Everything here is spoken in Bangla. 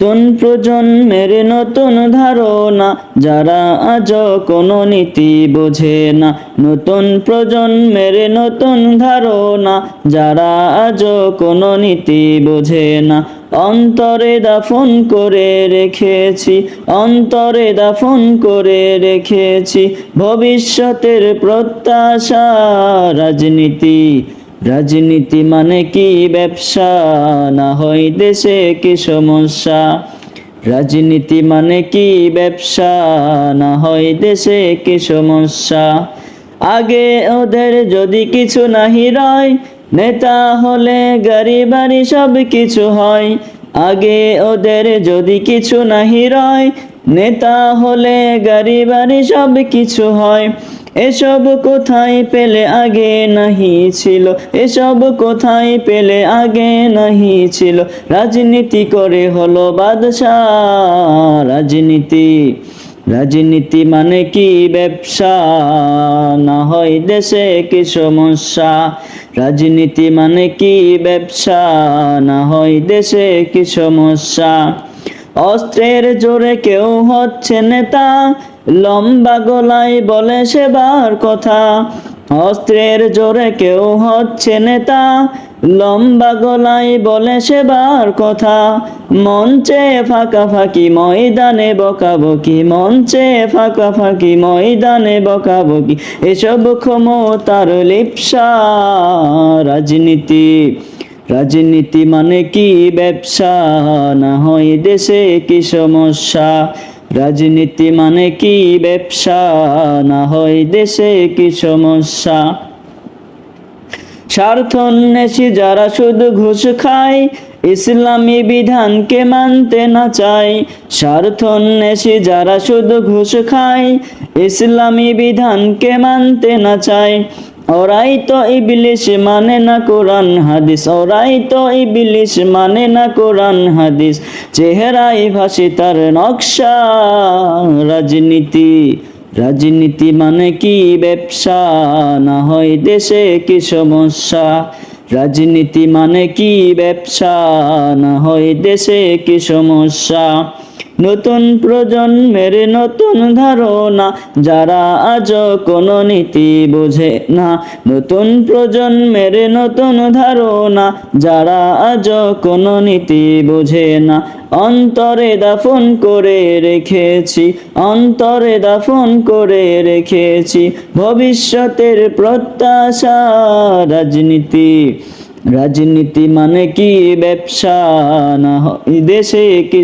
নতুন প্রজন্মের নতুন ধারণা, যারা আজও কোনো নীতি বোঝে না। নতুন প্রজন্মের নতুন ধারণা, যারা আজও কোনো নীতি বোঝে না। অন্তরে দাফন করে রেখেছি, অন্তরে দাফন করে রেখেছি ভবিষ্যতের প্রত্যাশা। রাজনীতি রাজনীতি মানে কি ব্যবসা, না হয় দেশে কি সমস্যা। রাজনীতি মানে কি ব্যবসা, না হয় দেশে কি সমস্যা। আগে ওদের যদি কিছু নাহি রয়, নেতা হলে গাড়ি বাড়ি সব কিছু হয়। আগে ওদের যদি কিছু নাহি রয়, নেতা হলে গাড়ি বাড়ি সব কিছু হয়। এসব কোথায় পেলে আগে নাহি ছিল, এসব কোথায় পেলে আগে নাহি ছিল। রাজনীতি করে হলো বাদশা। রাজনীতি রাজনীতি মানে কি ব্যবসা, না হয় দেশে কি সমস্যা। রাজনীতি মানে কি ব্যবসা, না হয় দেশে কি সমস্যা। অস্ত্রের জোরে কেউ হচ্ছে নেতা, লম্বা গলায় বলে সেবার কথা। অস্ত্রের জোরে কেউ হচ্ছে নেতা, লম্বা গলায় বলে সেবার কথা। মঞ্চে ফাঁকাফাঁকি ময়দানে বকাবকি, মঞ্চে ফাঁকাফাঁকি ময়দানে বকাবকি, এসব ক্ষমতার লিপ্সা। রাজনীতি রাজনীতি মানে কি ব্যবসা, না হয় দেশে কি সমস্যা। রাজনীতি মানে কি ব্যবসা, না হয় দেশে কি সমস্যা। স্বার্থান্বেষী যারা শুধু ঘুষ খায়, ইসলামী বিধানকে মানতে না চায়। স্বার্থান্বেষী যারা শুধু ঘুষ খায়, ইসলামী বিধানকে মানতে না চায়। ওরাই তো ইবলিশ মানে না কোরআন হাদিস, ওরাই তো ইবলিশ মানে না কোরআন হাদিস, চেহারায় ভাসে তার নকশা। রাজনীতি রাজনীতি মানে কি ব্যবসা, না হয় দেশে কি সমস্যা। রাজনীতি মানে কি ব্যবসা, না হয় দেশে কি সমস্যা। নতুন প্রজন্মের নতুন ধারণা, যারা আজও কোনো নীতি বোঝে না। নতুন প্রজন্মের নতুন ধারণা, যারা আজও কোনো নীতি বোঝে না। অন্তরে দাফন করে রেখেছি, অন্তরে দাফন করে রেখেছি ভবিষ্যতের প্রত্যাশা। রাজনীতি রাজনীতি মানে কি ব্যবসা, না হয় দেশে কি